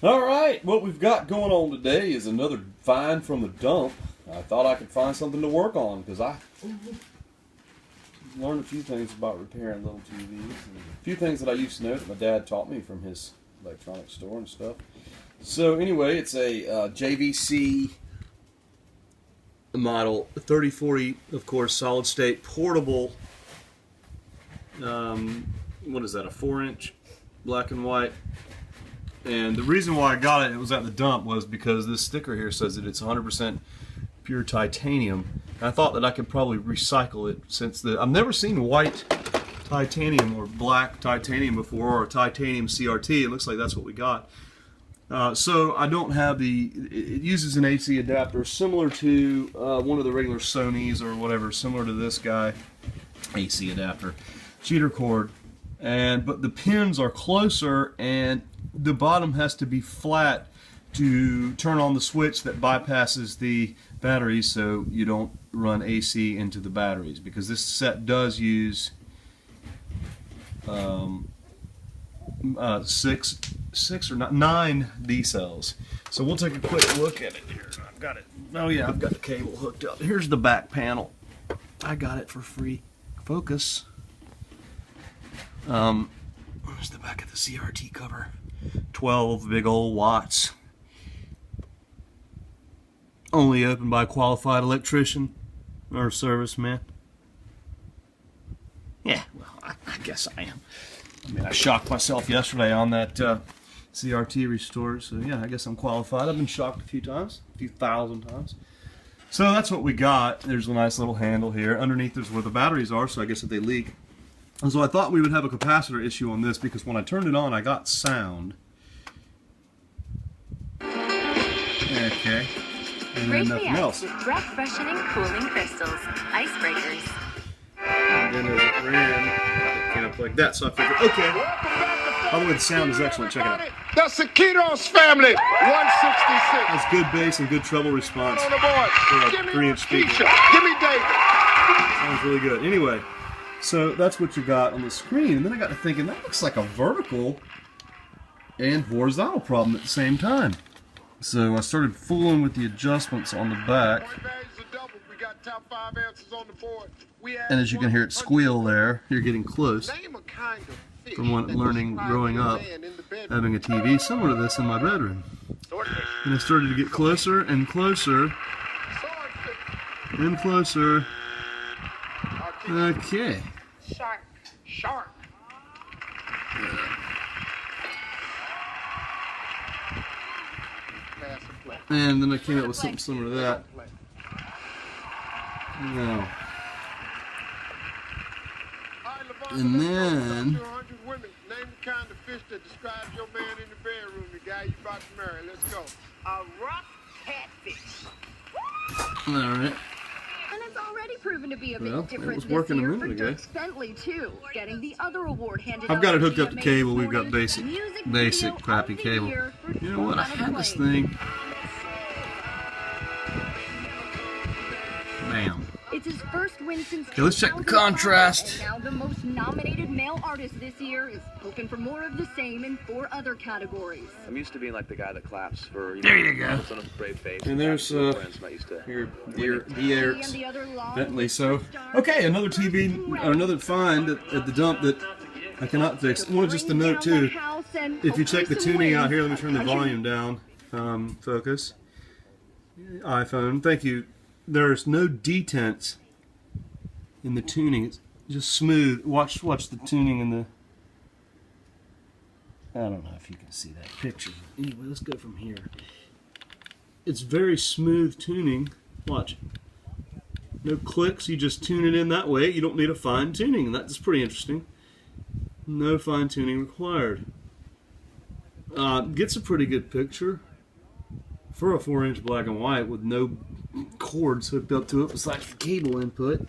Alright, what we've got going on today is another find from the dump. I thought I could find something to work on because I learned a few things about repairing little TVs. And a few things that I used to know that my dad taught me from his electronics store and stuff. So anyway, it's a JVC model 3040, of course, solid state, portable, what is that, a 4-inch black and white. And the reason why I got it was at the dump, was because this sticker here says that it's 100% pure titanium. And I thought that I could probably recycle it, since I've never seen white titanium or black titanium before, or titanium CRT. It looks like that's what we got. So I don't have it uses an AC adapter similar to one of the regular Sonys or whatever, similar to this guy, AC adapter, cheater cord. But the pins are closer, and the bottom has to be flat to turn on the switch that bypasses the batteries, so you don't run AC into the batteries, because this set does use 9 D cells. So we'll take a quick look at it here. I've got it. Oh yeah, I've got the cable hooked up. Here's the back panel. I got it for free. Focus. There's the back of the CRT cover. 12 big old watts. Only opened by a qualified electrician or serviceman. Yeah, well, I guess I am. I mean, I shocked myself yesterday on that CRT restored, so yeah, I guess I'm qualified. I've been shocked a few times, a few thousand times. So that's what we got. There's a nice little handle here. Underneath is where the batteries are, so I guess if they leak. And so I thought we would have a capacitor issue on this, because when I turned it on, I got sound. Okay. And then nothing else. Breath freshening cooling crystals, icebreakers. And then as it ran, it came up like that, so I figured, okay. By the way, the sound is excellent. Check it out. That's the Kidos family, 166. That's good bass and good treble response for a 3-inch speaker. Give me David. Sounds really good. Anyway, so that's what you got on the screen. And then I got to thinking, that looks like a vertical and horizontal problem at the same time. So I started fooling with the adjustments on the back. And as you can hear it squeal there, you're getting close from what I'm learning growing up, having a TV similar to this in my bedroom. And I started to get closer and closer and closer. Okay. Sharp. And then I came up with something similar to that. No. And then Name the kind of fish that describes your man in the bedroom, the guy you about to marry. Let's go. A rock catfish. Alright. And it's already proven to be a bit Well, different it was working this a year minute for ago. Dirk Bentley too, getting the other award handed I've got it out hooked up to GMA cable. We've got Sports basic crappy of the cable. year for You know what? I Sport had on this Play. thing. Bam. It's his first win since Okay, let's check the 2005, contrast. and now the most nominated male artist this year is hoping for more of the same in 4 other categories. I'm used to being like the guy that claps for, There you go. Son of a brave face. And there's friends not used to. here, He and dear the other long Bentley. So, okay, another TV, or another find at the dump that I cannot fix. Well, just a note too. If you check the tuning out here, let me turn the volume down. Focus. iPhone. Thank you. There's no detents in the tuning. It's just smooth. Watch the tuning in the. I don't know if you can see that picture. Anyway, let's go from here. It's very smooth tuning. Watch. No clicks. You just tune it in that way. You don't need a fine tuning. That's pretty interesting. No fine tuning required. Gets a pretty good picture for a 4-inch black and white with no cords hooked up to it besides the cable input.